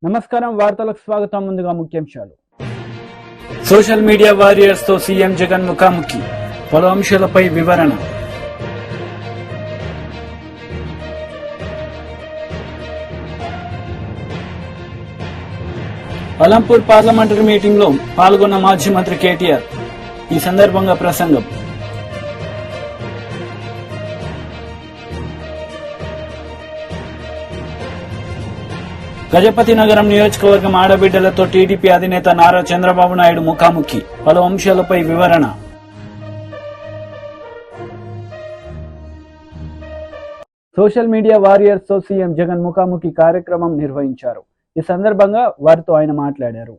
నమస్కారం, వార్తలకు స్వాగతం. ముందుగా ముఖ్యాంశాలు. సోషల్ మీడియా వారియర్స్ తో సీఎం జగన్ ముఖాముఖి, పలు అంశాలపై వివరణ. అలంపూర్ పార్లమెంటరీ మీటింగ్ లో పాల్గొన్న మాజీ మంత్రి కేటీఆర్. ఈ సందర్భంగా ప్రసంగం. గజపతి నగరం నియోజకవర్గం ఆడబిడ్డలతో టీడీపీ అధినేత నారా చంద్రబాబు నాయుడు ముఖాముఖి, పలు అంశాలపై వివరణ. సోషల్ మీడియా వారియర్స్ తో సీఎం జగన్ ముఖాముఖి కార్యక్రమం నిర్వహించారు. ఈ సందర్భంగా వారితో ఆయన మాట్లాడారు.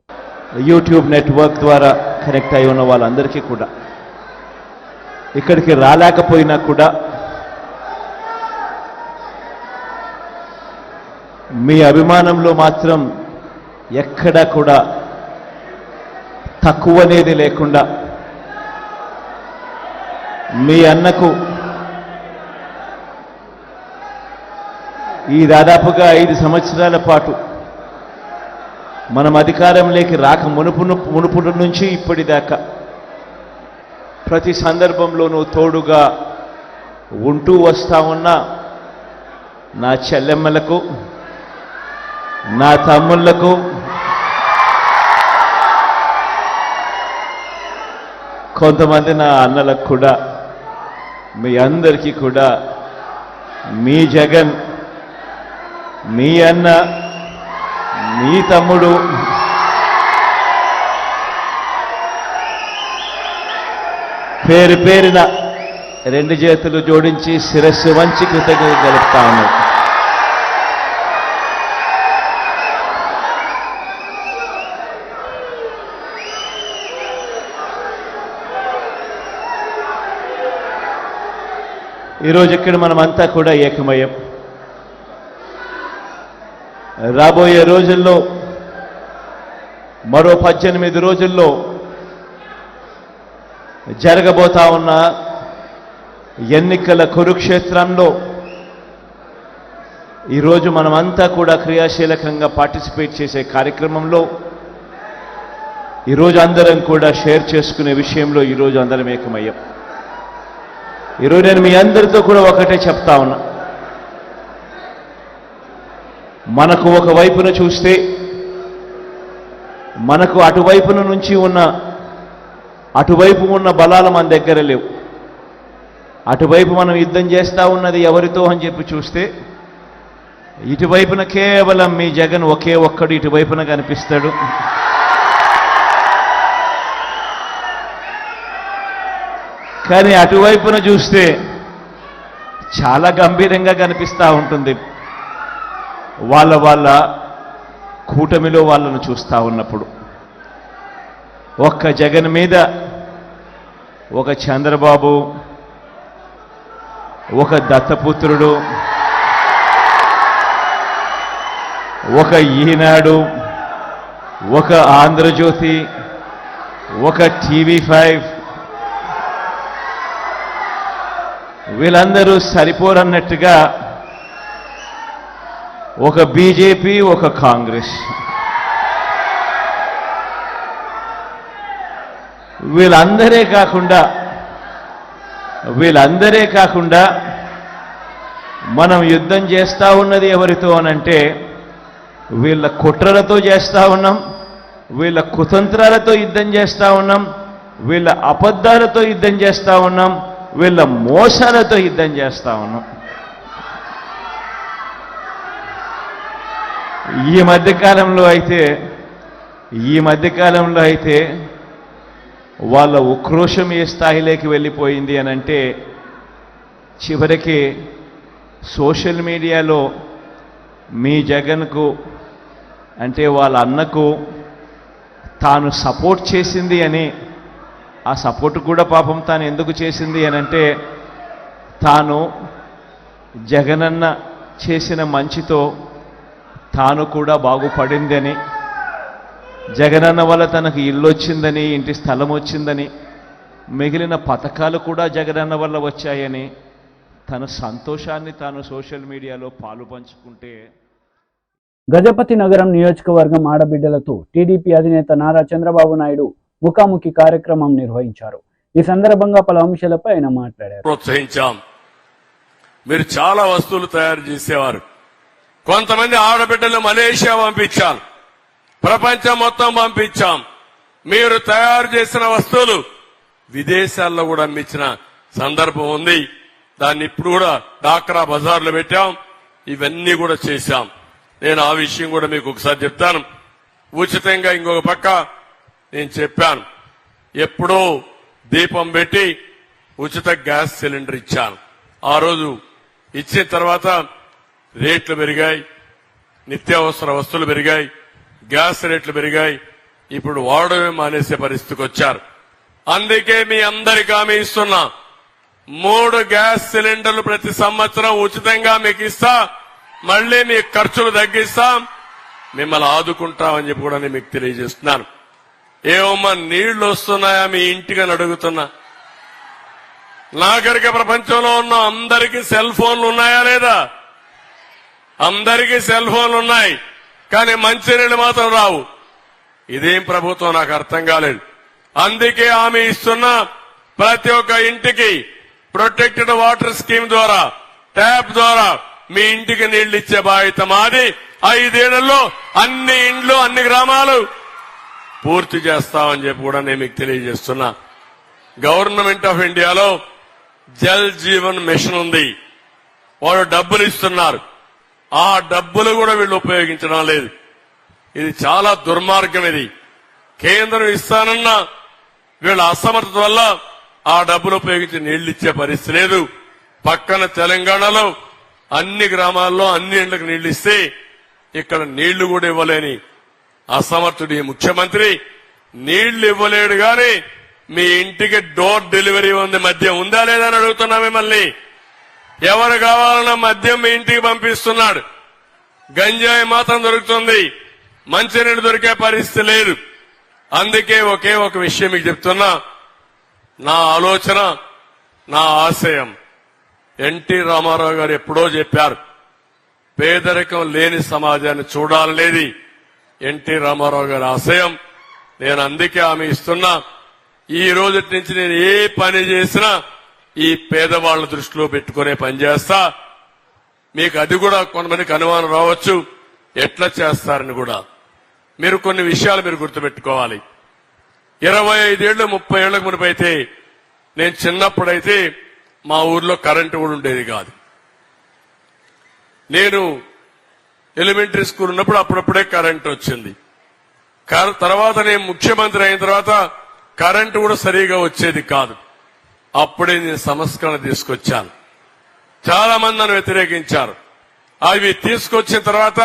యూట్యూబ్ నెట్వర్క్ ద్వారా కనెక్ట్ అయి ఉన్న వాళ్ళందరికీ కూడా, ఇక్కడికి రాలేకపోయినా కూడా మీ అభిమానంలో మాత్రం ఎక్కడా కూడా తక్కువనేది లేకుండా మీ అన్నకు ఈ దాదాపుగా 5 సంవత్సరాల పాటు మనం అధికారంలోకి రాక మునుపుడు నుంచి ఇప్పటిదాకా ప్రతి సందర్భంలోనూ తోడుగా ఉంటూ వస్తా ఉన్న నా చెల్లెమ్మలకు, నా తమ్ముళ్లకు, కొంతమంది నా అన్నలకు కూడా, మీ అందరికీ కూడా మీ జగన్, మీ అన్న, మీ తమ్ముడు పేరు పేరున 2 చేతులు జోడించి శిరస్సు వంచి కృతజ్ఞతలు తెలుపుతా ఉన్నాడు. ఈరోజు ఇక్కడ మనమంతా కూడా ఏకమయ్యం. రాబోయే రోజుల్లో, మరో 18 రోజుల్లో జరగబోతా ఉన్న ఎన్నికల కురుక్షేత్రంలో ఈరోజు మనమంతా కూడా క్రియాశీలకంగా పార్టిసిపేట్ చేసే కార్యక్రమంలో ఈరోజు అందరం కూడా షేర్ చేసుకునే విషయంలో ఈరోజు అందరం ఏకమయ్యాం. ఈరోజు నేను మీ అందరితో కూడా ఒకటే చెప్తా ఉన్నా. మనకు ఒక వైపున చూస్తే మనకు అటువైపు ఉన్న బలాలు మన దగ్గర లేవు. అటువైపు మనం యుద్ధం చేస్తూ ఉన్నది ఎవరితో అని చెప్పి చూస్తే ఇటువైపున కేవలం మీ జగన్ ఒకే ఒక్కడు ఇటువైపున కనిపిస్తాడు. కానీ అటువైపున చూస్తే చాలా గంభీరంగా కనిపిస్తూ ఉంటుంది. వాళ్ళ కూటమిలో వాళ్ళను చూస్తూ ఉన్నప్పుడు ఒక్క జగన్ మీద ఒక చంద్రబాబు, ఒక దత్తపుత్రుడు, ఒక ఈనాడు, ఒక ఆంధ్రజ్యోతి, ఒక TV5, వీళ్ళందరూ సరిపోరన్నట్టుగా ఒక బీజేపీ, ఒక కాంగ్రెస్, వీళ్ళందరే కాకుండా మనం యుద్ధం చేస్తూ ఉన్నది ఎవరితో అనంటే వీళ్ళ కుట్రలతో చేస్తూ ఉన్నాం, వీళ్ళ కుతంత్రాలతో యుద్ధం చేస్తూ ఉన్నాం, వీళ్ళ అబద్ధాలతో యుద్ధం చేస్తూ ఉన్నాం, వీళ్ళ మోసాలతో యుద్ధం చేస్తూ ఉన్నాం. ఈ మధ్యకాలంలో అయితే వాళ్ళ ఉక్రోషం ఏ స్థాయిలోకి వెళ్ళిపోయింది అనంటే చివరికి సోషల్ మీడియాలో మీ జగన్కు అంటే వాళ్ళ అన్నకు తాను సపోర్ట్ చేసింది అని, ఆ సపోర్ట్ కూడా పాపం తాను ఎందుకు చేసింది అనంటే తాను జగనన్న చేసిన మంచితో తాను కూడా బాగుపడిందని, జగనన్న వల్ల తనకు ఇల్లు వచ్చిందని, ఇంటి స్థలం వచ్చిందని, మిగిలిన పథకాలు కూడా జగనన్న వల్ల వచ్చాయని తన సంతోషాన్ని తాను సోషల్ మీడియాలో పాలు పంచుకుంటే గజపతి నగరం నియోజకవర్గం ఆడబిడ్డలతో టీడీపీ అధినేత నారా చంద్రబాబు నాయుడు ముఖాముఖి కార్యక్రమం నిర్వహించారు. ఈ సందర్భంగా పలు అంశాలపై ఆయన మాట్లాడారు. ప్రోత్సహించాం. మీరు చాలా వస్తువులు తయారు చేసేవారు. కొంతమంది ఆడబిడ్డలు మలేషియా పంపించాం, ప్రపంచం మొత్తం పంపించాం. మీరు తయారు చేసిన వస్తువులు విదేశాల్లో కూడా అమ్మించిన సందర్భం ఉంది. దాన్ని ఇప్పుడు కూడా డాక్రా బజార్లో పెట్టాం. ఇవన్నీ కూడా చేశాం. నేను ఆ విషయం కూడా మీకు ఒకసారి చెప్తాను. ఉచితంగా ఇంకొక పక్క నేను చెప్పాను, ఎప్పుడో దీపం పెట్టి ఉచిత గ్యాస్ సిలిండర్ ఇచ్చాను. ఆ రోజు ఇచ్చిన తర్వాత రేట్లు పెరిగాయి, నిత్యావసర వస్తువులు పెరిగాయి, గ్యాస్ రేట్లు పెరిగాయి. ఇప్పుడు వాడమే మానేసే పరిస్థితికి వచ్చారు. అందుకే మీ అందరికీ హామీ ఇస్తున్నా, 3 గ్యాస్ సిలిండర్లు ప్రతి సంవత్సరం ఉచితంగా మీకు ఇస్తా. మళ్లీ మీ ఖర్చులు తగ్గిస్తాం, మిమ్మల్ని ఆదుకుంటామని చెప్పి కూడా నేను మీకు తెలియజేస్తున్నాను. ఏమమ్మా నీళ్లు వస్తున్నాయా మీ ఇంటికి అని అడుగుతున్నా. నాగరిక ప్రపంచంలో ఉన్న అందరికీ సెల్ ఫోన్లు ఉన్నాయా లేదా? అందరికీ సెల్ ఫోన్లు ఉన్నాయి, కానీ మంచినీళ్లు మాత్రం రావు. ఇదేం ప్రభుత్వం నాకు అర్థం కాలేదు. అందుకే హామీ ఇస్తున్నా, ప్రతి ఒక్క ఇంటికి ప్రొటెక్టెడ్ వాటర్ స్కీమ్ ద్వారా, ట్యాప్ ద్వారా మీ ఇంటికి నీళ్లు ఇచ్చే బాధ్యత మాది. 5 ఏళ్లలో అన్ని ఇండ్లు, అన్ని గ్రామాలు పూర్తి చేస్తామని చెప్పి కూడా నేను మీకు తెలియజేస్తున్నా. గవర్నమెంట్ ఆఫ్ ఇండియాలో జల్ జీవన్ మిషన్ ఉంది. వాళ్ళు డబ్బులు ఇస్తున్నారు. ఆ డబ్బులు కూడా వీళ్ళు ఉపయోగించడం లేదు. ఇది చాలా దుర్మార్గం. ఇది కేంద్రం ఇస్తానన్న వీళ్ళ అసమర్థత వల్ల ఆ డబ్బులు ఉపయోగించి నీళ్లు ఇచ్చే పరిస్థితి లేదు. పక్కన తెలంగాణలో అన్ని గ్రామాల్లో అన్ని ఇండ్లకు నీళ్లు ఇస్తే ఇక్కడ నీళ్లు కూడా ఇవ్వలేని అసమర్థుడు ఈ ముఖ్యమంత్రి. నీళ్లు ఇవ్వలేడు గాని మీ ఇంటికి డోర్ డెలివరీ ఉంది. మద్యం ఉందా లేదా అని అడుగుతున్నా మిమ్మల్ని. ఎవరు కావాలన్నా మద్యం మీ ఇంటికి పంపిస్తున్నాడు. గంజాయి మాత్రం దొరుకుతుంది, మంచినీళ్ళు దొరికే పరిస్థితి లేదు. అందుకే ఒకే ఒక విషయం మీకు చెప్తున్నా. నా ఆలోచన, నా ఆశయం ఎన్టీ రామారావు గారు ఎప్పుడో చెప్పారు, పేదరికం లేని సమాజాన్ని చూడాలనేది ఎన్టీ రామారావు గారి ఆశయం. నేను అందుకే హామీ ఇస్తున్నా, ఈ రోజు నుంచి నేను ఏ పని చేసినా ఈ పేదవాళ్ల దృష్టిలో పెట్టుకునే పని చేస్తా. మీకు అది కూడా కొంతమందికి అనుమానం రావచ్చు, ఎట్లా చేస్తారని కూడా. మీరు కొన్ని విషయాలు మీరు గుర్తుపెట్టుకోవాలి. 25 ఏళ్లు 30 ఏళ్లకు మునిపైతే, నేను చిన్నప్పుడైతే మా ఊర్లో కరెంటు కూడా ఉండేది కాదు. నేను ఎలిమెంటరీ స్కూల్ ఉన్నప్పుడు అప్పుడప్పుడే కరెంటు వచ్చింది. తర్వాత నేను ముఖ్యమంత్రి అయిన తర్వాత కరెంటు కూడా సరిగా వచ్చేది కాదు. అప్పుడే నేను సంస్కరణ తీసుకొచ్చాను. చాలా మంది నన్ను వ్యతిరేకించారు. అవి తీసుకొచ్చిన తర్వాత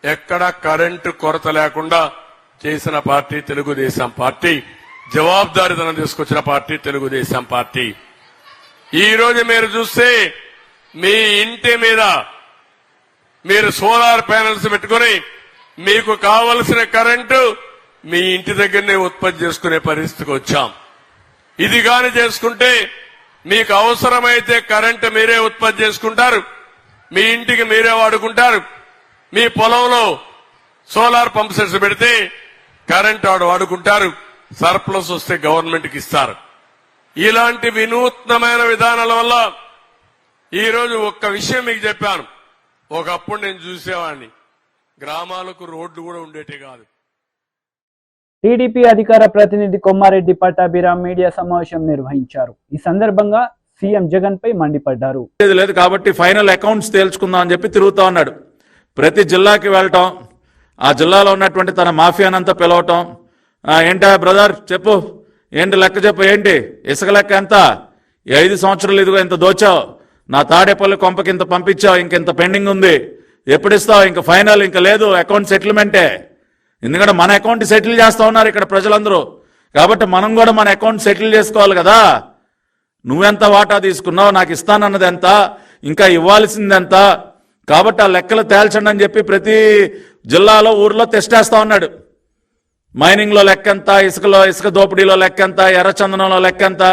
ఎక్కడా కరెంటు కొరత లేకుండా చేసిన పార్టీ తెలుగుదేశం పార్టీ. జవాబుదారీతనం తీసుకొచ్చిన పార్టీ తెలుగుదేశం పార్టీ. ఈ రోజు మీరు చూస్తే మీ ఇంటి మీద మీరు సోలార్ ప్యానెల్స్ పెట్టుకుని మీకు కావలసిన కరెంటు మీ ఇంటి దగ్గరనే ఉత్పత్తి చేసుకునే పరిస్థితికి వచ్చాం. ఇది గాని చేసుకుంటే మీకు అవసరమైతే కరెంటు మీరే ఉత్పత్తి చేసుకుంటారు, మీ ఇంటికి మీరే వాడుకుంటారు. మీ పొలంలో సోలార్ పంప్ సెట్స్ పెడితే కరెంటు వాడుకుంటారు. సర్ప్లస్ వస్తే గవర్నమెంట్ కి ఇస్తారు. ఇలాంటి వినూత్నమైన విధానాల వల్ల ఈ రోజు ఒక్క విషయం మీకు చెప్పాను. ఒకప్పుడు నేను చూసేవాడిని, గ్రామాలకు రోడ్లు కూడా ఉండేటే కాదు. టీడీపీ అధికార ప్రతినిధి కొమ్మారెడ్డి పట్టాభిరామ్ మీడియా సమావేశం నిర్వహించారు. ఈ సందర్భంగా సీఎం జగన్ పై మండిపడ్డారు. లేదు కాబట్టి ఫైనల్ అకౌంట్స్ తేల్చుకుందాం అని చెప్పి తిరుగుతా ఉన్నాడు. ప్రతి జిల్లాకి వెళ్ళటం, ఆ జిల్లాలో ఉన్నటువంటి తన మాఫియానంతా పిలవటం. ఏంటా బ్రదర్ చెప్పు, ఏంటి లెక్క చెప్పు, ఏంటి ఇసుక లెక్క ఎంత, 5 సంవత్సరాలు ఇదిగో ఇంత దోచావు, నా తాడేపల్లి కొంపకి ఇంత పంపించావు, ఇంకెంత పెండింగ్ ఉంది, ఎప్పుడు ఇస్తావు, ఇంక ఫైనల్ ఇంక లేదు, అకౌంట్ సెటిల్మెంటే. ఎందుకంటే మన అకౌంట్ సెటిల్ చేస్తా ఉన్నారు ఇక్కడ ప్రజలందరూ. కాబట్టి మనం కూడా మన అకౌంట్ సెటిల్ చేసుకోవాలి కదా. నువ్వెంత వాటా తీసుకున్నావు, నాకు ఇస్తానన్నది ఎంత, ఇంకా ఇవ్వాల్సింది ఎంత, కాబట్టి ఆ లెక్కలు తేల్చండి అని చెప్పి ప్రతి జిల్లాలో ఊర్లో తెస్టేస్తా ఉన్నాడు. మైనింగ్ లో లెక్కెంత, ఇసుక దోపిడీలో లెక్కెంత, ఎర్రచందనంలో లెక్కెంత,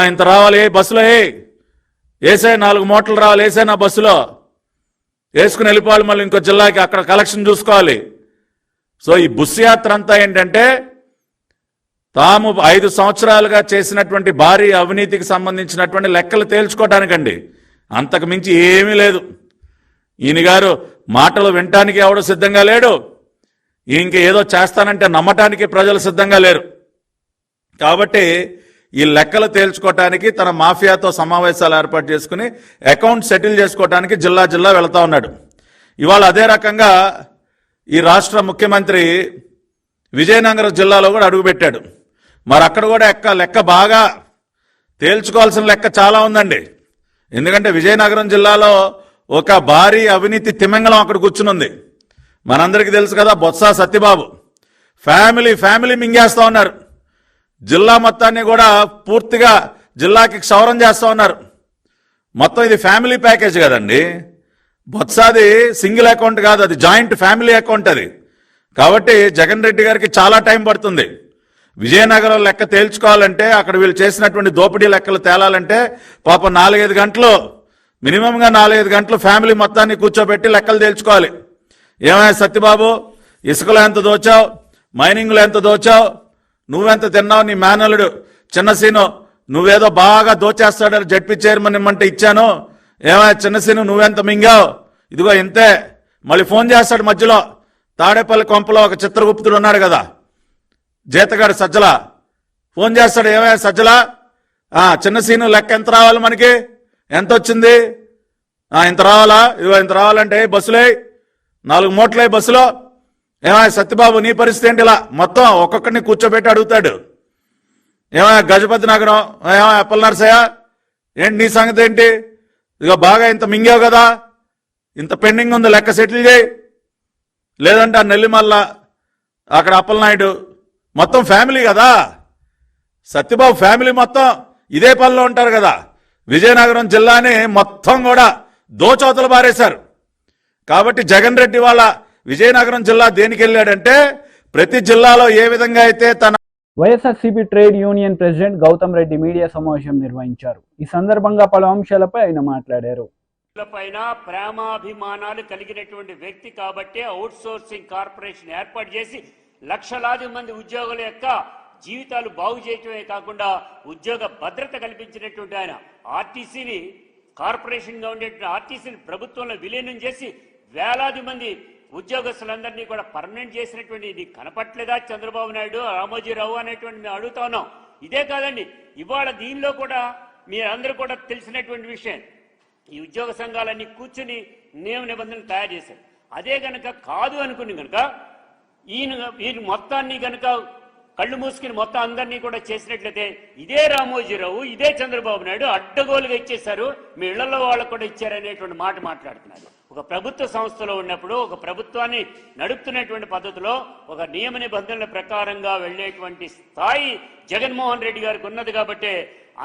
ఇంత రావాలి బస్సులో, వేసే 4 మూటలు రావాలి వేసే నా బస్సులో. వేసుకుని వెళ్ళిపోవాలి, మళ్ళీ ఇంకో జిల్లాకి అక్కడ కలెక్షన్ చూసుకోవాలి. సో ఈ బుస్ యాత్ర అంతా ఏంటంటే తాము 5 సంవత్సరాలుగా చేసినటువంటి భారీ అవినీతికి సంబంధించినటువంటి లెక్కలు తేల్చుకోవటానికండి. అంతకు మించి ఏమీ లేదు. ఈయన గారు మాటలు వినటానికి ఎవడు సిద్ధంగా లేడు, ఇంక ఏదో చేస్తానంటే నమ్మటానికి ప్రజలు సిద్ధంగా లేరు. కాబట్టి ఈ లెక్కలు తేల్చుకోవటానికి తన మాఫియాతో సమావేశాలు ఏర్పాటు చేసుకుని అకౌంట్ సెటిల్ చేసుకోవటానికి జిల్లా జిల్లా వెళతా ఉన్నాడు. ఇవాళ అదే రకంగా ఈ రాష్ట్ర ముఖ్యమంత్రి విజయనగరం జిల్లాలో కూడా అడుగుపెట్టాడు. మరి అక్కడ కూడా లెక్క బాగా తేల్చుకోవాల్సిన లెక్క చాలా ఉందండి. ఎందుకంటే విజయనగరం జిల్లాలో ఒక భారీ అవినీతి తిమింగళం అక్కడ కూర్చునుంది. మనందరికీ తెలుసు కదా, బొత్స సత్యబాబు ఫ్యామిలీ మింగేస్తా ఉన్నారు. జిల్లా మొత్తాన్ని కూడా పూర్తిగా జిల్లాకి క్షౌరం చేస్తూ ఉన్నారు. మొత్తం ఇది ఫ్యామిలీ ప్యాకేజ్ కదండి. బొత్సాది సింగిల్ అకౌంట్ కాదు, అది జాయింట్ ఫ్యామిలీ అకౌంట్ అది. కాబట్టి జగన్ రెడ్డి గారికి చాలా టైం పడుతుంది. విజయనగరం లెక్క తేల్చుకోవాలంటే, అక్కడ వీళ్ళు చేసినటువంటి దోపిడీ లెక్కలు తేలాలంటే పాపం 4-5 గంటలు, మినిమంగా 4-5 గంటలు ఫ్యామిలీ మొత్తాన్ని కూర్చోబెట్టి లెక్కలు తేల్చుకోవాలి. ఏమైనా సత్యబాబు, ఇసుకలో ఎంత దోచావు, మైనింగ్లో ఎంత దోచావు, నువ్వెంత తిన్నావు, నీ మేనల్లుడు చిన్నసీను నువ్వేదో బాగా దోచేస్తాడని జడ్పీ చైర్మన్ ఇమ్మంటే ఇచ్చాను, ఏమైనా చిన్నసీను నువ్వెంత మింగావు, ఇదిగో ఇంతే. మళ్ళీ ఫోన్ చేస్తాడు మధ్యలో, తాడేపల్లి కొంపలో ఒక చిత్రగుప్తుడు ఉన్నాడు కదా, జీతగాడు సజ్జల, ఫోన్ చేస్తాడు, ఏమైనా సజ్జల చిన్నసీను లెక్క ఎంత రావాలి, మనకి ఎంత వచ్చింది, ఇంత రావాలా, ఇదిగో ఇంత రావాలంటే బస్సులే 4 మూటలే బస్సులో. ఏమైనా సత్యబాబు నీ పరిస్థితి ఏంటి, ఇలా మొత్తం ఒక్కొక్కరిని కూర్చోబెట్టి అడుగుతాడు. ఏమైనా గజపతి నగరం, ఏమైనా అప్పల నరసయ్య ఏంటి నీ సంగతి ఏంటి, ఇదిగో బాగా ఇంత మింగావు కదా, ఇంత పెండింగ్ ఉంది లెక్క సెటిల్ చేయి. లేదంటే ఆ నెల్లిమల్ల, అక్కడ అప్పలనాయుడు, మొత్తం ఫ్యామిలీ కదా. సత్యబాబు ఫ్యామిలీ మొత్తం ఇదే పనిలో ఉంటారు కదా. విజయనగరం జిల్లాని మొత్తం కూడా దోచవతలు బారేశారు. కాబట్టి జగన్ రెడ్డి వాళ్ళ విజయనగరం జిల్లా దేనికి వెళ్ళాడంటే, ప్రతి జిల్లాలో ఏ విధంగా అయితే తన YSRCP trade union president Gautam Reddy media సమావేశం నిర్వహించారు. ఈ సందర్భంగా పలు అంశాలపై ఆయన మాట్లాడారు. పైన ప్రేమాభిమానాలు కలిగినటువంటి వ్యక్తి కాబట్టి అవుట్ సోర్సింగ్ కార్పొరేషన్ ఏర్పాటు చేసి లక్షలాది మంది ఉద్యోగుల యొక్క జీవితాలు బాగు చేయటమే కాకుండా ఉద్యోగ భద్రత కల్పించినటువంటి ఆయన ఆర్టీసీని, కార్పొరేషన్గా ఉండేటువంటి ఆర్టీసీని ప్రభుత్వంలో విలీనం చేసి వేలాది మంది ఉద్యోగస్తులందరినీ కూడా పర్మనెంట్ చేసినటువంటి ఇది కనపట్లేదా చంద్రబాబు నాయుడు, రామోజీరావు అనేటువంటి మేము అడుగుతా ఉన్నాం. ఇదే కాదండి, ఇవాళ దీనిలో కూడా మీరందరూ కూడా తెలిసినటువంటి విషయం, ఈ ఉద్యోగ సంఘాలన్నీ కూర్చుని నియమ నిబంధనలు తయారు చేశారు. అదే గనక కాదు అనుకుని కనుక ఈయన మొత్తాన్ని గనక కళ్ళు మూసుకుని మొత్తం అందరినీ కూడా చేసినట్లయితే ఇదే రామోజీరావు, ఇదే చంద్రబాబు నాయుడు అడ్డగోలుగా ఇచ్చేశారు, మీ ఇళ్లలో వాళ్ళకు కూడా ఇచ్చారనేటువంటి మాట మాట్లాడుతున్నారు. ఒక ప్రభుత్వ సంస్థలో ఉన్నప్పుడు, ఒక ప్రభుత్వాన్ని నడుపుతున్నటువంటి పద్ధతిలో ఒక నియమ నిబంధనల ప్రకారంగా వెళ్లేటువంటి స్థాయి జగన్మోహన్ రెడ్డి గారికి ఉన్నది కాబట్టి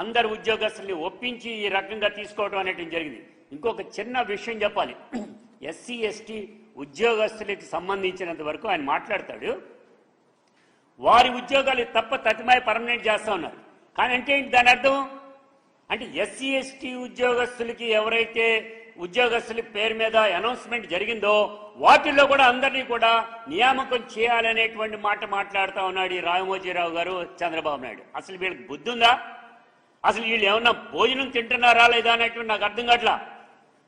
అందరు ఉద్యోగస్తుల్ని ఒప్పించి ఈ రకంగా తీసుకోవడం అనేటువంటి జరిగింది. ఇంకొక చిన్న విషయం చెప్పాలి, ఎస్సీ ఎస్టీ ఉద్యోగస్తులకి సంబంధించినంత వరకు ఆయన మాట్లాడతాడు, వారి ఉద్యోగాలు తప్ప తతిమాయి పర్మనెంట్ చేస్తా ఉన్నారు. కానీ అంటే ఏంటి దాని అర్థం అంటే, ఎస్సీ ఎస్టీ ఉద్యోగస్తులకి ఎవరైతే ఉద్యోగస్తుల పేరు మీద అనౌన్స్మెంట్ జరిగిందో వాటిల్లో కూడా అందరినీ కూడా నియామకం చేయాలనేటువంటి మాట మాట్లాడుతూ ఉన్నాడు ఈ రామోజీరావు గారు, చంద్రబాబు నాయుడు. అసలు వీళ్ళకి బుద్ధి ఉందా? అసలు వీళ్ళు ఏమన్నా భోజనం తింటున్నారా లేదా అనేటువంటి నాకు అర్థం కావట్లా.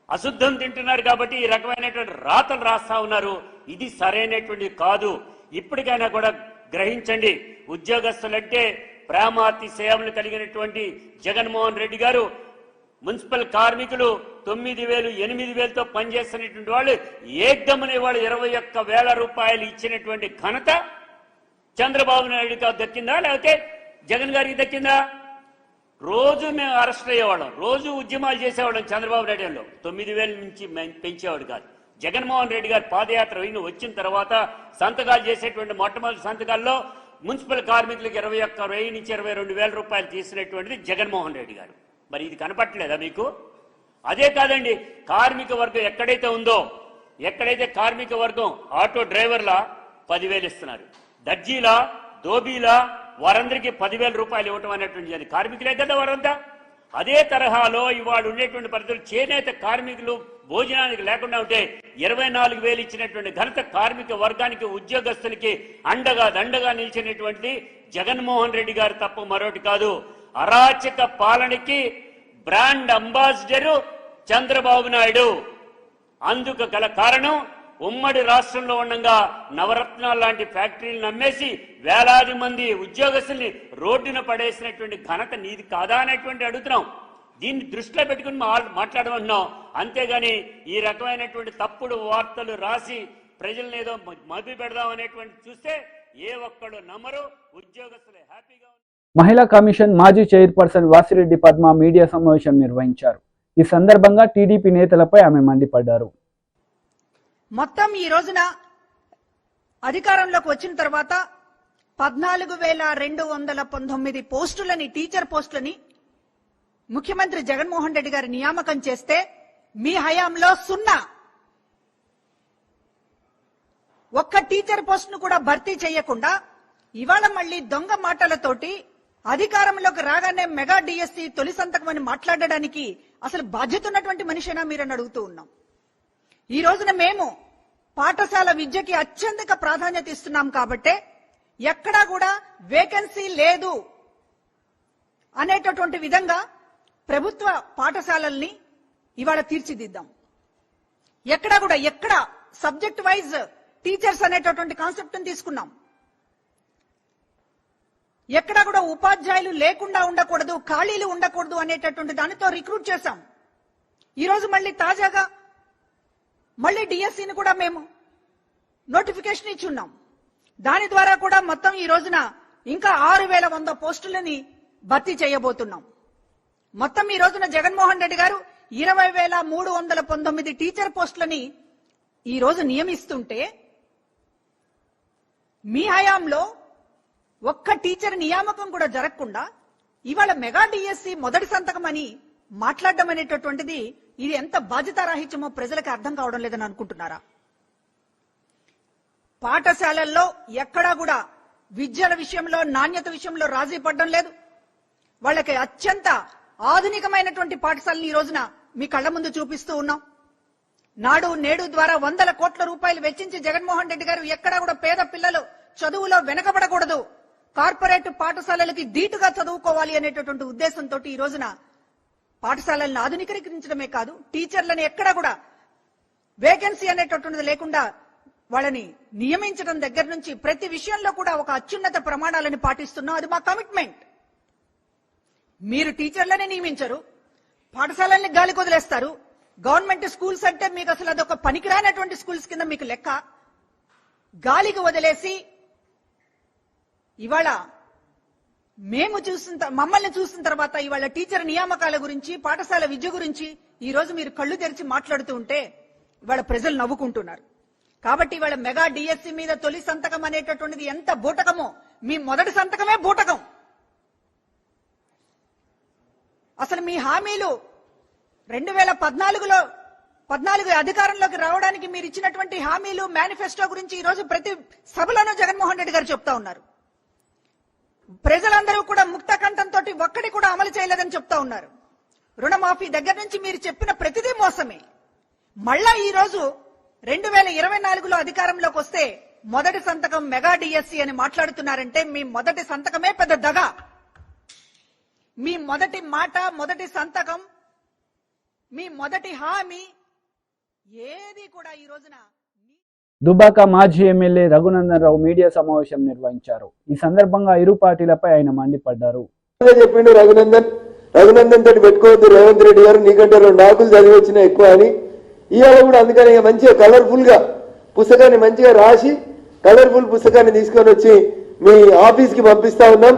అశుద్ధం తింటున్నారు కాబట్టి ఈ రకమైనటువంటి రాతలు రాస్తా ఉన్నారు. ఇది సరైనటువంటి కాదు. ఇప్పటికైనా కూడా గ్రహించండి, ఉద్యోగస్తులంటే ప్రేమాతి సేవలు కలిగినటువంటి జగన్మోహన్ రెడ్డి గారు, మున్సిపల్ కార్మికులు 9,000, 8,000తో పనిచేస్తున్నటువంటి వాళ్ళు ఏకదమని వాళ్ళు 21,000 రూపాయలు ఇచ్చినటువంటి ఘనత చంద్రబాబు నాయుడుకి దక్కిందా లేకపోతే జగన్ గారికి దక్కిందా? రోజు మేము అరెస్ట్ అయ్యేవాళ్ళం, రోజు ఉద్యమాలు చేసేవాళ్ళం. చంద్రబాబు నాయుడులో 9,000 నుంచి పెంచేవాడు కాదు. జగన్మోహన్ రెడ్డి గారు పాదయాత్ర వచ్చిన తర్వాత సంతకాలు చేసేటువంటి మొట్టమొదటి సంతకాల్లో మున్సిపల్ కార్మికులకు 21,000 నుంచి 22,000 రూపాయలు తీసినటువంటిది జగన్మోహన్ రెడ్డి గారు. మరి ఇది కనపట్లేదా మీకు? అదే కాదండి, కార్మిక వర్గం ఎక్కడైతే ఉందో, ఎక్కడైతే కార్మిక వర్గం ఆటో డ్రైవర్ల 10,000 ఇస్తున్నారు, దర్జీలా, దోబీలా వారందరికీ 10,000 రూపాయలు ఇవ్వటం అనేటువంటి కార్మికులే కదా వారంతా. అదే తరహాలో ఇవాళ ఉండేటువంటి పరిస్థితులు చేనేత కార్మికులు భోజనానికి లేకుండా ఉంటే 24,000 ఇచ్చినటువంటి ఘనత కార్మిక వర్గానికి ఉద్యోగస్తులకి అండగా దండగా నిలిచినటువంటిది జగన్మోహన్ రెడ్డి గారు తప్ప మరొకటి కాదు. అరాచక పాలనకి బ్రాండ్ అంబాసిడరు చంద్రబాబు నాయుడు. అందుకు గల కారణం ఉమ్మడి రాష్ట్రంలో ఉండగా నవరత్నాలు లాంటి ఫ్యాక్టరీలను అమ్మేసి వేలాది మంది ఉద్యోగస్తుల్ని రోడ్డున పడేసినటువంటి ఘనత నీది కాదా అనేటువంటి అడుగుతున్నాం. దీన్ని దృష్టిలో పెట్టుకుని మాట్లాడమంటున్నాం. అంతేగాని ఈ రకమైనటువంటి తప్పుడు వార్తలు రాసి ప్రజల్ని ఏదో మభ్య పెడదాం అనేటువంటి చూస్తే ఏ ఒక్కడు నమ్మరు. ఉద్యోగస్తులు హ్యాపీగా. మహిళా కమిషన్ మాజీ చైర్పర్సన్ వాసిరెడ్డి పద్మ మీడియా సమావేశం నిర్వహించారు. ఈ సందర్భంగా టీడీపీ నేతలపై ఆమె మండిపడ్డారు. మొత్తం ఈ రోజున అధికారంలోకి వచ్చిన తర్వాత 14,219 పోస్టులని, టీచర్ పోస్టులని ముఖ్యమంత్రి జగన్మోహన్ రెడ్డి గారు నియామకం చేస్తే మీ హయాంలో 0. ఒక్క టీచర్ పోస్టును కూడా భర్తీ చేయకుండా ఇవాళ మళ్లీ దొంగ మాటలతోటి అధికారంలోకి రాగానే మెగా డిఎస్సి తొలి సంతకం అని మాట్లాడడానికి అసలు బాధ్యత ఉన్నటువంటి మనిషేనా మీరని అడుగుతూ ఉన్నాం. ఈ రోజున మేము పాఠశాల విద్యకి అత్యధిక ప్రాధాన్యత ఇస్తున్నాం కాబట్టే ఎక్కడా కూడా వేకెన్సీ లేదు అనేటటువంటి విధంగా ప్రభుత్వ పాఠశాలల్ని ఇవాళ తీర్చిదిద్దాం. ఎక్కడా కూడా సబ్జెక్ట్ వైజ్ టీచర్స్ అనేటటువంటి కాన్సెప్ట్ తీసుకున్నాం. ఎక్కడా కూడా ఉపాధ్యాయులు లేకుండా ఉండకూడదు, ఖాళీలు ఉండకూడదు అనేటటువంటి దానితో రిక్రూట్ చేశాం. ఈ రోజు మళ్ళీ తాజాగా మళ్ళీ డిఎస్సిని కూడా మేము నోటిఫికేషన్ ఇచ్చున్నాం. దాని ద్వారా కూడా మొత్తం ఈ రోజున ఇంకా 6,100 పోస్టులని భర్తీ చేయబోతున్నాం. మొత్తం ఈ రోజున జగన్మోహన్ రెడ్డి గారు 20,319 టీచర్ పోస్టులని ఈ రోజు నియమిస్తుంటే మీ హయాంలో ఒక్క టీచర్ నియామకం కూడా జరగకుండా ఇవాళ మెగా డిఎస్సి మొదటి సంతకం అని మాట్లాడడం అనేటటువంటిది ఇది ఎంత బాధ్యతారాహిత్యమో ప్రజలకు అర్థం కావడం లేదని అనుకుంటున్నారా? పాఠశాలల్లో ఎక్కడా కూడా విద్యల విషయంలో, నాణ్యత విషయంలో రాజీ పడడం లేదు. వాళ్ళకి అత్యంత ఆధునికమైనటువంటి పాఠశాలని ఈ రోజున మీ కళ్ల ముందు చూపిస్తూ ఉన్నాం. నాడు నేడు ద్వారా 100 కోట్ల రూపాయలు వెచ్చించి జగన్మోహన్ రెడ్డి గారు ఎక్కడా కూడా పేద పిల్లలు చదువులో వెనకబడకూడదు, కార్పొరేట్ పాఠశాలలకి ధీటుగా చదువుకోవాలి అనేటటువంటి ఉద్దేశంతో ఈ రోజున పాఠశాలలను ఆధునీకరించడమే కాదు, టీచర్లను ఎక్కడా కూడా వేకెన్సీ అనేటటువంటిది లేకుండా వాళ్ళని నియమించడం దగ్గర నుంచి ప్రతి విషయంలో కూడా ఒక అత్యున్నత ప్రమాణాలను పాటిస్తున్నాం. అది మా కమిట్మెంట్. మీరు టీచర్లని నియమించరు, పాఠశాలల్ని గాలి కొదిలేస్తారు. గవర్నమెంట్ స్కూల్స్ అంటే మీకు అసలు అదొక పనికిరానటువంటి స్కూల్స్ కింద మీకు లెక్క. గాలికి వదిలేసి ఇవాళ మమ్మల్ని చూసిన తర్వాత ఇవాళ టీచర్ నియామకాల గురించి, పాఠశాల విద్య గురించి ఈ రోజు మీరు కళ్ళు తెరిచి మాట్లాడుతూ ఉంటే ఇవాళ ప్రజలు నవ్వుకుంటున్నారు. కాబట్టి ఇవాళ మెగా డిఎస్సి మీద తొలి సంతకం అనేటటువంటిది ఎంత బూటకమో, మీ మొదటి సంతకమే బూటకం. అసలు మీ హామీలు 2014 అధికారంలోకి రావడానికి మీరు ఇచ్చినటువంటి హామీలు, మేనిఫెస్టో గురించి ఈ రోజు ప్రతి సభలోనూ జగన్మోహన్ రెడ్డి గారు చెప్తా ఉన్నారు. ప్రజలందరూ కూడా ముక్త కంఠంతో ఒక్కటి కూడా అమలు చేయలేదని చెప్తా ఉన్నారు. రుణమాఫీ దగ్గర నుంచి మీరు చెప్పిన ప్రతిదీ మోసమే. మళ్ళా ఈ రోజు 2024లో అధికారంలోకి వస్తే మొదటి సంతకం మెగా డిఎస్సి అని మాట్లాడుతున్నారంటే మీ మొదటి సంతకమే పెద్ద దగ. మీ మొదటి మాట, మొదటి సంతకం, మీ మొదటి హామీ ఏది కూడా ఈ రోజున. దుబాక మాజీ ఎమ్మెల్యే రఘునందన్ రావు మీడియా సమావేశం నిర్వహించారు. ఈ సందర్భంగా ఇరు పార్టీలపై ఆయన మండిపడ్డారు. చెప్పిండు రఘునందన్ తోటి పెట్టుకోవద్దు, రేవంత్ రెడ్డి గారు నీకంటే 2 ఆకులు చదివి వచ్చినా ఎక్కువ అని. ఇవాళ కూడా అందుకని మంచిగా కలర్ఫుల్ గా పుస్తకాన్ని మంచిగా రాసి కలర్ఫుల్ పుస్తకాన్ని తీసుకొని వచ్చి మీ ఆఫీస్కి పంపిస్తా ఉన్నాం.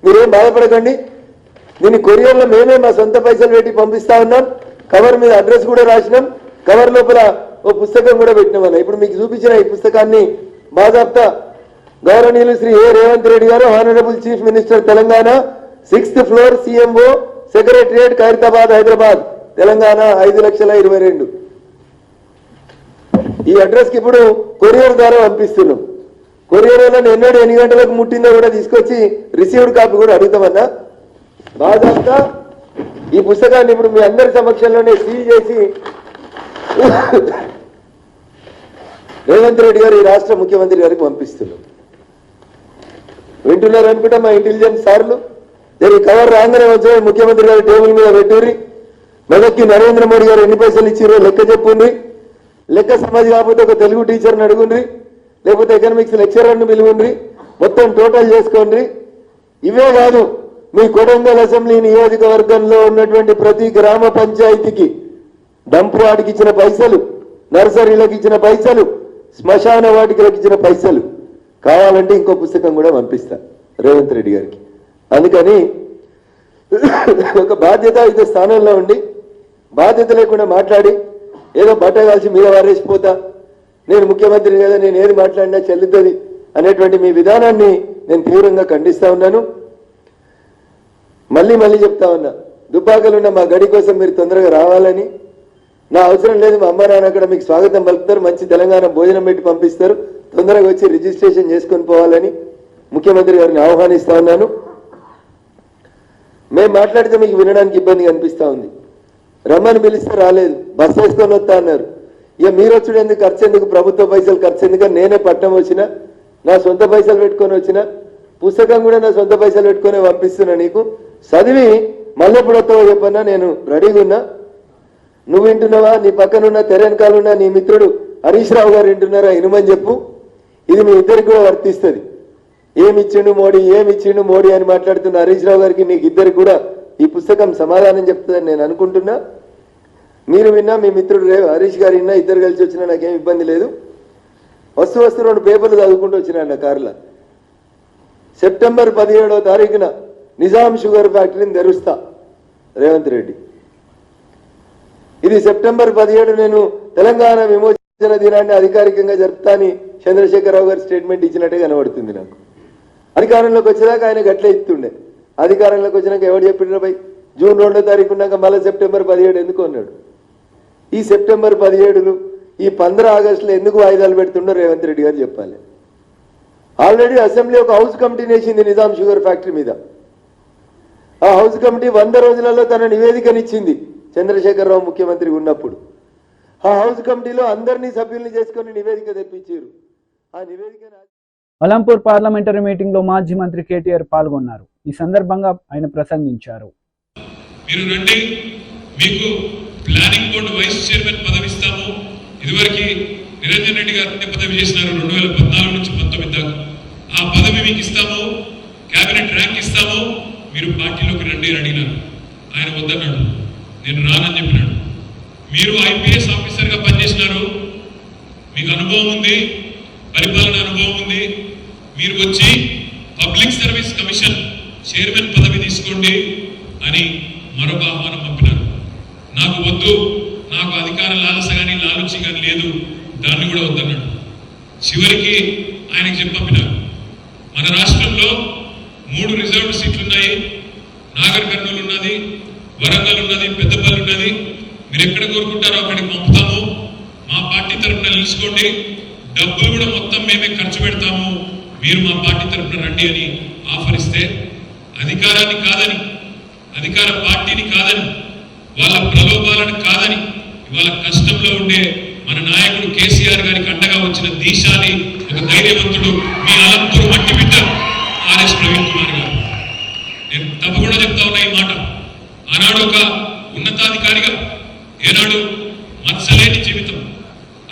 మీరేం బాధపడకండి. దీన్ని కొరియర్లో మేమే మా సొంత పైసలు పెట్టి పంపిస్తా ఉన్నాం. కవర్ మీద అడ్రస్ కూడా రాసినాం. కవర్ లోపల ఓ పుస్తకం కూడా పెట్టిన వల్ల ఇప్పుడు మీకు చూపించిన ఈ పుస్తకాన్ని బాజాప్తా గౌరవనీయులు శ్రీ ఏ రేవంత్ రెడ్డి గారు, honourable chief minister Telangana, 6th floor CMO secretariat Khairatabad Hyderabad Telangana 5,22,000. ఈ అడ్రస్ కి ఇప్పుడు కొరియర్ ద్వారా పంపిస్తున్నాం. కొరియర్ వల్ల ఎన్నడూ ఎన్ని గంటలకు ముట్టిందో కూడా తీసుకొచ్చి రిసీవ్డ్ కాపీ కూడా అడుగుతామన్నా. బాజాప్తా ఈ పుస్తకాన్ని ఇప్పుడు మీ అందరి సమక్షంలోనే సీల్ చేసి రేవంత్ రెడ్డి గారు ఈ రాష్ట్ర ముఖ్యమంత్రి గారికి పంపిస్తున్నారు. వింటున్నారు అనుకుంటా మా ఇంటెలిజెన్స్ సార్లు. దీనికి కవర్ రాగానే వచ్చే ముఖ్యమంత్రి గారు టేబుల్ మీద పెట్టుర్రి. మెదక్కి నరేంద్ర మోడీ గారు ఎన్ని పైసలు ఇచ్చిరో లెక్క చెప్పుండ్రి. లెక్క సమాజ్ కాకపోతే ఒక తెలుగు టీచర్ని అడుగుండ్రి, లేకపోతే ఎకనామిక్స్ లెక్చరర్ని పిలువుండ్రి, మొత్తం టోటల్ చేసుకోండి. ఇవే కాదు, మీ కొడంగల్ అసెంబ్లీ నియోజకవర్గంలో ఉన్నటువంటి ప్రతి గ్రామ పంచాయతీకి డంప్ వాటికి ఇచ్చిన పైసలు, నర్సరీలకు ఇచ్చిన పైసలు, శ్మశాన వాటికలకు ఇచ్చిన పైసలు కావాలంటే ఇంకో పుస్తకం కూడా పంపిస్తా రేవంత్ రెడ్డి గారికి. అందుకని ఒక బాధ్యతాయుత స్థానంలో ఉండి బాధ్యత లేకుండా మాట్లాడి ఏదో బట్ట కాల్చి మీద వారేసిపోతా, నేను ముఖ్యమంత్రిని కదా, నేను ఏది మాట్లాడినా చెల్లుతుంది అనేటువంటి మీ విధానాన్ని నేను తీవ్రంగా ఖండిస్తా ఉన్నాను. మళ్ళీ చెప్తా ఉన్నా, దుబ్బాకలున్న మా గడి కోసం మీరు తొందరగా రావాలని. నా అవసరం లేదు, మా అమ్మ నాన్న అక్కడ మీకు స్వాగతం పలుకుతారు, మంచి తెలంగాణ భోజనం పెట్టి పంపిస్తారు, తొందరగా వచ్చి రిజిస్ట్రేషన్ చేసుకొని పోవాలని ముఖ్యమంత్రి గారిని ఆహ్వానిస్తా ఉన్నాను. మేము మాట్లాడితే మీకు వినడానికి ఇబ్బంది అనిపిస్తా ఉంది. రమ్మని పిలిస్తే రాలేదు, బస్సు వేసుకొని వస్తా అన్నారు. ఇక మీరు వచ్చుడు ఎందుకు, ఖర్చు ఎందుకు, ప్రభుత్వ పైసలు ఖర్చు ఎందుకు, నేనే పట్టణం వచ్చిన, నా సొంత పైసలు పెట్టుకొని వచ్చిన, పుస్తకం కూడా నా సొంత పైసలు పెట్టుకునే పంపిస్తున్నా. నీకు చదివి మళ్ళీ ఎప్పుడు వస్తావో చెప్పన్నా, నేను రెడీగా ఉన్నా. నువ్వు వింటున్నావా, నీ పక్కనున్న తెరెనకాలున్న నీ మిత్రుడు హరీష్ రావు గారు వింటున్నారా, ఇనుమని చెప్పు. ఇది మీ ఇద్దరికి కూడా వర్తిస్తుంది. ఏమిచ్చిండు మోడీ అని మాట్లాడుతున్న హరీష్ రావు గారికి, నీకు ఇద్దరికి కూడా ఈ పుస్తకం సమాధానం చెప్తుందని నేను అనుకుంటున్నా. మీరు విన్నా, మీ మిత్రుడు హరీష్ గారు విన్నా, ఇద్దరు కలిసి వచ్చినా నాకేం ఇబ్బంది లేదు. వస్తూ 2 పేపర్లు చదువుకుంటూ వచ్చినా నా కారులో. సెప్టెంబర్ 17వ తారీఖున నిజాం షుగర్ ఫ్యాక్టరీని తెరుస్తా రేవంత్ రెడ్డి. ఇది సెప్టెంబర్ 17 నేను తెలంగాణ విమోచన దినాన్ని అధికారికంగా జరుపుతా అని చంద్రశేఖరరావు గారు స్టేట్మెంట్ ఇచ్చినట్టే కనబడుతుంది నాకు. అధికారంలోకి వచ్చేదాకా ఆయన గట్లే ఇస్తుండే. అధికారంలోకి వచ్చినాక ఎవరు చెప్పిండ్రు భయ్, జూన్ 2వ తారీఖు ఉన్నాక మళ్ళీ సెప్టెంబర్ 17 ఎందుకు అన్నాడు. ఈ సెప్టెంబర్ 17లు, ఈ 15 ఆగస్టులో ఎందుకు వాయిదాలు పెడుతుండో రేవంత్ రెడ్డి గారు చెప్పాలి. ఆల్రెడీ అసెంబ్లీ ఒక హౌస్ కమిటీని వేసింది నిజాం షుగర్ ఫ్యాక్టరీ మీద. ఆ హౌస్ కమిటీ 100 రోజులలో తన నివేదికనిచ్చింది చంద్రశేఖరరావు ముఖ్యమంత్రి ఉన్నప్పుడు. ఆ హౌస్ కమిటీలో అందరినీ సభ్యుల్ని చేసుకుని నివేదిక తెప్పించారు. ఆ నివేదిక అలంపూర్ పార్లమెంటరీ మీటింగ్ లో మాజీ మంత్రి కేటీఆర్ పాల్గొన్నారు. ఈ సందర్భంగా ఆయన ప్రసంగించారు. మీరు రండి, మీకు ప్లానింగ్ బోర్డు వైస్ చైర్మన్ పదవి ఇస్తాము. ఇదివరకు నిరంజన్ రెడ్డి గారు పదవి చేసినారు 2014 నుంచి 19 దాకా. ఆ పదవి మీకు ఇస్తాము, కేబినెట్ ర్యాంక్ ఇస్తాము, మీరు పార్టీలోకి రండి అని అడిగినారు. ఆయన వద్దన్నాడు, నేను రానని చెప్పినాడు. మీరు ఐపీఎస్ ఆఫీసర్గా పనిచేసినారు, మీకు అనుభవం ఉంది, పరిపాలన అనుభవం ఉంది, మీరు వచ్చి పబ్లిక్ సర్వీస్ కమిషన్ చైర్మన్ పదవి తీసుకోండి అని మరొక ఆహ్వానం పంపినారు. నాకు వద్దు, నాకు అధికార లాలస కానీ లాలుచి కానీ లేదు, దాన్ని కూడా వద్దన్నాడు. చివరికి ఆయనకు చెప్పి పంపినారు, మన రాష్ట్రంలో 3 రిజర్వ్డ్ సీట్లు ఉన్నాయి, నాగర్ కర్నూలు ఉన్నది, వరంగల్ ఉన్నది, పెద్దపల్లి ఉన్నది, మీరు ఎక్కడ కోరుకుంటారో అక్కడికి పంపుతాము, మా పార్టీ తరఫున నిలుచుకోండి, డబ్బులు కూడా మొత్తం మేమే ఖర్చు పెడతాము, మీరు మా పార్టీ తరఫున రండి అని ఆఫర్ ఇస్తే అధికారాన్ని కాదని, అధికార పార్టీని కాదని, వాళ్ళ ప్రలోభాలను కాదని, ఇవాళ కష్టంలో ఉండే మన నాయకుడు కేసీఆర్ గారికి అండగా వచ్చిన దీశాలి ఒక ధైర్యవంతుడు మీ అలంపూర్ మట్టి బిడ్డ ఆర్ఎస్ ప్రవీణ్ కుమార్ గారు. నేను తప్పకుండా చెప్తా ఉన్నా ఈ మాట. ఆనాడు ఒక ఉన్నతాధికారిగా, ఏనాడు మత్సలేని జీవితం,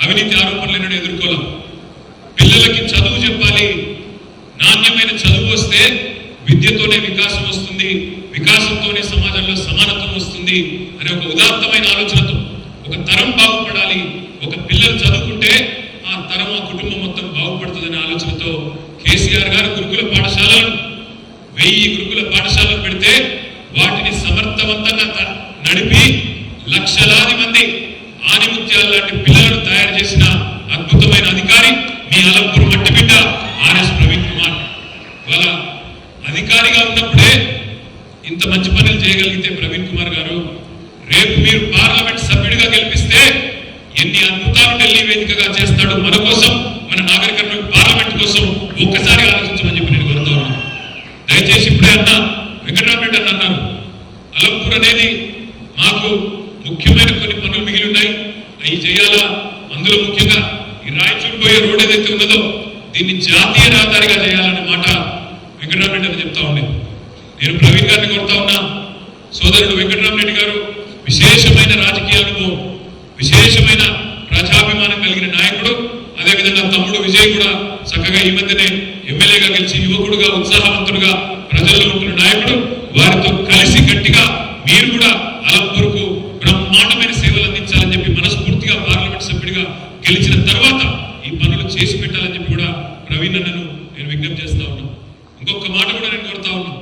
అవినీతి ఆరోపణలను ఎదుర్కోలేం. పిల్లలకి చదువు చెప్పాలి, నాణ్యమైన చదువు వస్తే విద్యతోనే వికాసం వస్తుంది, వికాసంతోనే సమాజంలో సమానత్వం వస్తుంది అనే ఒక ఉదాత్తమైన ఆలోచనతో, ఒక తరం బాగుపడాలి, ఒక పిల్లలు చదువుకుంటే ఆ తరం, ఆ కుటుంబం మొత్తం బాగుపడుతుందనే ఆలోచనతో కేసీఆర్ గారు గురుకుల పాఠశాలను 1000 గురుకుల పాఠశాలను పెడితే వాటిని సమర్థవంతంగా నడిపి లక్షలాది మంది ఆనిముత్యాల లాంటి పిల్లలను తయారు చేసిన అద్భుతమైన అధికారి మీ అలంపూర్ మట్టి బిడ్డ ఆర్ఎస్ ప్రవీణ్ కుమార్. వాళ్ళ అధికారిగా ఉన్నప్పుడే ఇంత మంచి పనులు చేయగలిగితే ప్రవీణ్ కుమార్ గారు, రేపు మీరు పార్లమెంట్ సభ్యుడిగా గెలిపిస్తే ఎన్ని అద్భుతాలు ఢిల్లీ వేదికగా చేస్తాడు మన కోసం, మన నాగర్ కర్నూలు పార్లమెంట్ కోసం ఒక్కసారి ఆలోచించమని చెప్పి నేను కోరుతా ఉన్నాను. దయచేసి ఇప్పుడే అన్న వెంకటరామరెడ్డి అన్నారు, అలంపూర్ అనేది ముఖ్యమైన కొన్ని పనులు మిగిలి ఉన్నాయి, అవి చేయాలా. అందులో ముఖ్యంగా ఈ రాయచూరు పోయే రోడ్ ఏదైతే ఉన్నదో దీన్ని జాతీయ రహదారిగా చేయాలనే మాట వెంకటరామరెడ్డి అని చెప్తా ఉండే. నేను ప్రవీణ్ గారిని కోరుతా ఉన్నా, సోదరుడు వెంకటరామరెడ్డి గారు విశేషమైన రాజకీయ అనుభవం, విశేషమైన ప్రజాభిమానం కలిగిన నాయకుడు. అదేవిధంగా తమ్ముడు విజయ్ కూడా చక్కగా ఈ మధ్యనే ఎమ్మెల్యేగా గెలిచి యువకుడుగా ఉత్సాహవంతుడుగా ప్రజల్లో ఉంటున్న నాయకుడు. వారితో కలిసి గట్టిగా మీరు కూడా అలంపూర్కు బ్రహ్మాండమైన సేవలు అందించాలని చెప్పి మనస్ఫూర్తిగా పార్లమెంట్ సభ్యుడిగా గెలిచిన తర్వాత ఈ పనులు చేసి పెట్టాలని చెప్పి కూడా ప్రవీణ్ అన్నను నేను విజ్ఞప్తి చేస్తా ఉన్నాను. ఇంకొక మాట కూడా నేను కోరుతా ఉన్నాను.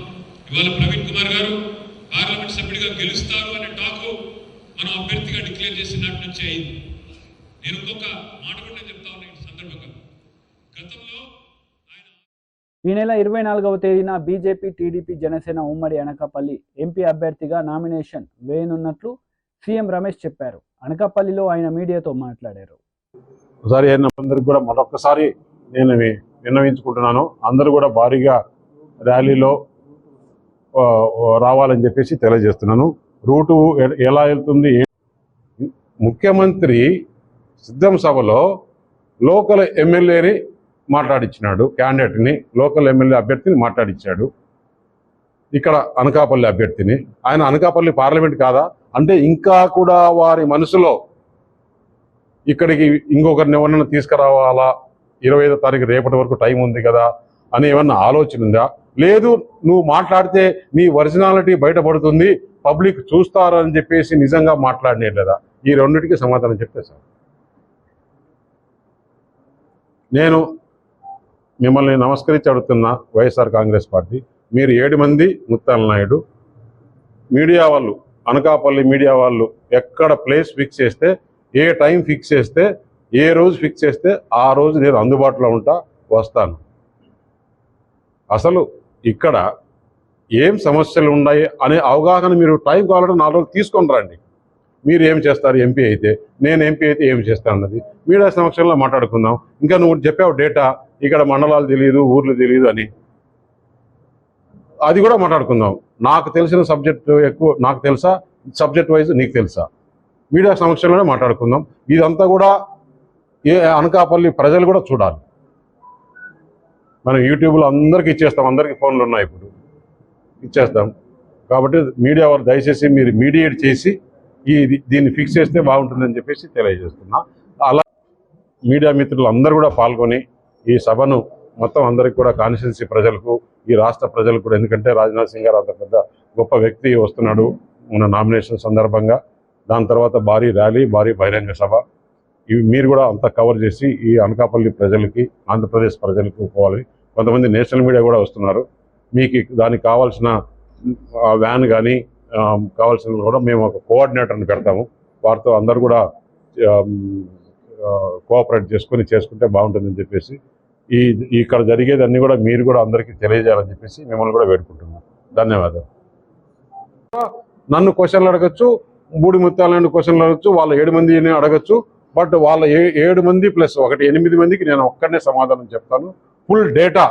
ఇవాళ ప్రవీణ్ కుమార్ గారు పార్లమెంట్ సభ్యుడిగా గెలుస్తారు అనే టాకు మనం అభ్యర్థిగా డిక్లేర్ చేసినట్టు నుంచి అయింది. నేను ఇంకొక మాట కూడా చెప్తా ఉన్నాను ఈ సందర్భంగా. గతంలో ఈ నెల 24వ తేదీన బీజేపీ, టీడీపీ, జనసేన ఉమ్మడి అనకాపల్లి ఎంపీ అభ్యర్థిగా నామినేషన్ వేయనున్నట్లు సీఎం రమేష్ చెప్పారు. అనకాపల్లిలో ఆయన మీడియాతో మాట్లాడారు. ఒకసారి అందరికి కూడా మరొకసారి నేను విన్నవించుకుంటున్నాను. అందరూ కూడా భారీగా ర్యాలీలో రావాలని చెప్పేసి తెలియజేస్తున్నాను. రూటు ఎలా వెళ్తుంది? ముఖ్యమంత్రి సిద్ధం సభలో లోకల్ ఎమ్మెల్యేని మాట్లాడించినాడు, క్యాండిడేట్ని, లోకల్ ఎమ్మెల్యే అభ్యర్థిని మాట్లాడించాడు. ఇక్కడ అనకాపల్లి అభ్యర్థిని. ఆయన అనకాపల్లి పార్లమెంట్ కాదా అంటే ఇంకా కూడా వారి మనసులో ఇక్కడికి ఇంకొకరిని ఎవరన్నా తీసుకురావాలా, 25వ తారీఖు రేపటి వరకు టైం ఉంది కదా అని ఏమన్నా ఆలోచన ఉందా? లేదు, నువ్వు మాట్లాడితే నీ ఒరిజినాలిటీ బయటపడుతుంది, పబ్లిక్ చూస్తారని చెప్పేసి నిజంగా మాట్లాడినే లేదా? ఈ రెండింటికి సమాధానం చెప్తే సార్. నేను మిమ్మల్ని నమస్కరించి అడుగుతున్నా, వైఎస్ఆర్ కాంగ్రెస్ పార్టీ, మీరు 7 మంది ముత్తాల నాయుడు మీడియా వాళ్ళు, అనకాపల్లి మీడియా వాళ్ళు ఎక్కడ ప్లేస్ ఫిక్స్ చేస్తే, ఏ టైం ఫిక్స్ చేస్తే, ఏ రోజు ఫిక్స్ చేస్తే ఆ రోజు నేను అందుబాటులో ఉంటా, వస్తాను. అసలు ఇక్కడ ఏం సమస్యలు ఉన్నాయి అనే అవగాహన మీరు టైం కావాలంటే 4 రోజులు తీసుకొని రండి. మీరు ఏం చేస్తారు ఎంపీ అయితే, నేను ఎంపీ అయితే ఏం చేస్తాను అన్నది మీడియా సమక్షంలో మాట్లాడుకుందాం. ఇంకా నువ్వు చెప్పావు డేటా, ఇక్కడ మండలాలు తెలియదు, ఊర్లు తెలియదు అని, అది కూడా మాట్లాడుకుందాం. నాకు తెలిసిన సబ్జెక్టు ఎక్కువ నాకు తెలుసా, సబ్జెక్ట్ వైజ్ నీకు తెలుసా, మీడియా సమక్షంలోనే మాట్లాడుకుందాం. ఇదంతా కూడా అనకాపల్లి ప్రజలు కూడా చూడాలి. మనం యూట్యూబ్లో అందరికీ ఇచ్చేస్తాం, అందరికీ ఫోన్లు ఉన్నాయి, ఇప్పుడు ఇచ్చేస్తాం. కాబట్టి మీడియా వారు దయచేసి మీరు మీడియేట్ చేసి దీన్ని ఫిక్స్ చేస్తే బాగుంటుందని చెప్పేసి తెలియజేస్తున్నా. అలా మీడియా మిత్రులు అందరూ కూడా పాల్గొని ఈ సభను మొత్తం అందరికి కూడా కాన్స్టిట్యున్సీ ప్రజలకు, ఈ రాష్ట్ర ప్రజలకు కూడా, ఎందుకంటే రాజ్నాథ్ సింగ్ గారు అంత పెద్ద గొప్ప వ్యక్తి వస్తున్నాడు మన నామినేషన్ సందర్భంగా. దాని తర్వాత భారీ ర్యాలీ, భారీ బహిరంగ సభ, ఇవి మీరు కూడా అంతా కవర్ చేసి ఈ అనకాపల్లి ప్రజలకి, ఆంధ్రప్రదేశ్ ప్రజలకు పోవాలి. కొంతమంది నేషనల్ మీడియా కూడా వస్తున్నారు. మీకు దానికి కావాల్సిన వ్యాన్ కానీ కావాల్సిన కూడా మేము ఒక కోఆర్డినేటర్ని పెడతాము. వారితో అందరు కూడా కోఆపరేట్ చేసుకుంటే బాగుంటుందని చెప్పేసి ఇక్కడ జరిగేది అన్ని కూడా మీరు కూడా అందరికీ తెలియజేయాలని చెప్పేసి మిమ్మల్ని కూడా వేడుకుంటున్నాను. ధన్యవాదాలు. నన్ను క్వశ్చన్లు అడగచ్చు, బూడి ముత్యాలను క్వశ్చన్లు అడగచ్చు, వాళ్ళ 7 మందిని అడగచ్చు. బట్ వాళ్ళ 7 మంది ప్లస్ 8 మందికి నేను ఒక్కడనే సమాధానం చెప్తాను. ఫుల్ డేటా,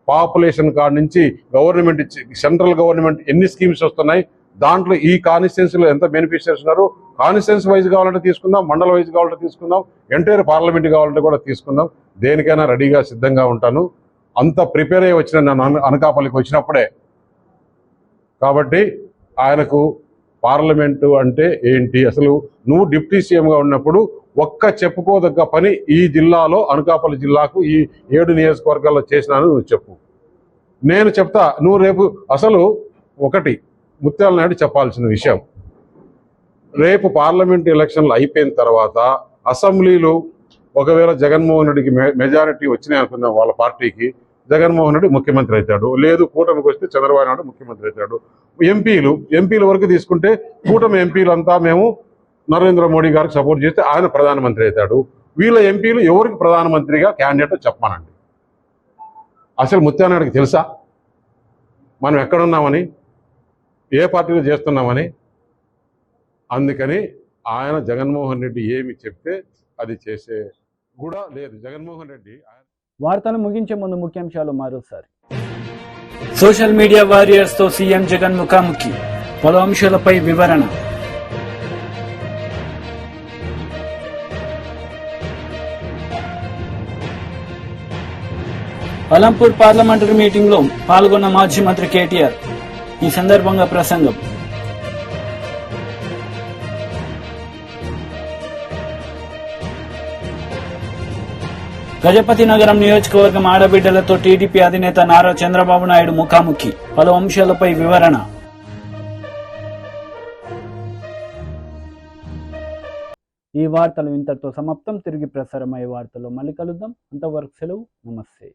పాపులేషన్ కాడ నుంచి గవర్నమెంట్, సెంట్రల్ గవర్నమెంట్ ఎన్ని స్కీమ్స్ వస్తున్నాయి, దాంట్లో ఈ కాన్స్టిట్యున్సీలో ఎంత బెనిఫిషియర్స్ ఉన్నారు, కాన్స్టిట్యున్సీ వైజ్ కావాలంటే తీసుకుందాం, మండల వైజ్ కావాలంటే తీసుకుందాం, ఎంటైర్ పార్లమెంట్ కావాలంటే కూడా తీసుకుందాం. దేనికైనా రెడీగా సిద్ధంగా ఉంటాను. అంత ప్రిపేర్ అయ్యి వచ్చిన నేను అనకాపల్లికి వచ్చినప్పుడే. కాబట్టి ఆయనకు పార్లమెంటు అంటే ఏంటి, అసలు నువ్వు డిప్యూటీ సీఎంగా ఉన్నప్పుడు ఒక్క చెప్పుకోదగ్గ పని ఈ జిల్లాలో, అనకాపల్లి జిల్లాకు ఈ 7 నియోజకవర్గాల్లో చేసినాను నువ్వు చెప్పు. నేను చెప్తా, నువ్వు రేపు అసలు ఒకటి ముత్యాల నాయుడు చెప్పాల్సిన విషయం, రేపు పార్లమెంట్ ఎలక్షన్లు అయిపోయిన తర్వాత అసెంబ్లీలో ఒకవేళ జగన్మోహన్ రెడ్డికి మెజారిటీ వచ్చినాయి అనుకుందాం, వాళ్ళ పార్టీకి, జగన్మోహన్ రెడ్డి ముఖ్యమంత్రి అవుతాడు. లేదు కూటమికి వస్తే చంద్రబాబు నాయుడు ముఖ్యమంత్రి అవుతాడు. ఎంపీల వరకు తీసుకుంటే కూటమి ఎంపీలంతా మేము నరేంద్ర మోడీ గారికి సపోర్ట్ చేస్తే ఆయన ప్రధానమంత్రి అవుతాడు. వీళ్ళ ఎంపీలు ఎవరికి ప్రధానమంత్రిగా క్యాండిడేట్ చెప్పానండి. అసలు ముత్యానాయుడికి తెలుసా మనం ఎక్కడున్నామని, ఏ పార్టీలో చేస్తున్నామని? అందుకని ఆయన జగన్మోహన్ రెడ్డి ఏమి చెప్తే అది చేసే కూడా లేదు. జగన్మోహన్ రెడ్డి వార్తలు ముగించే ముందు ముఖ్యాంశాలు మరోసారి. సోషల్ మీడియా వారియర్స్ తో సీఎం జగన్ ముఖాముఖి, పలు అంశాలపై వివరణ. అలంపూర్ పార్లమెంటరీ మీటింగ్ లో పాల్గొన్న మాజీ మంత్రి కేటీఆర్. ఈ సందర్భంగా ప్రసంగం. గజపతి నగరం నియోజకవర్గం ఆడబిడ్డలతో టీడీపీ అధినేత నారా చంద్రబాబు నాయుడు ముఖాముఖి. పలు అంశాలపై వివరణ. ఈ వార్తలు ఇంతటితో సమాప్తం. తిరిగి ప్రసారమయ్యే వార్తల్లో మళ్ళీ కలుద్దాం. అంతవరకు సెలవు. నమస్తే.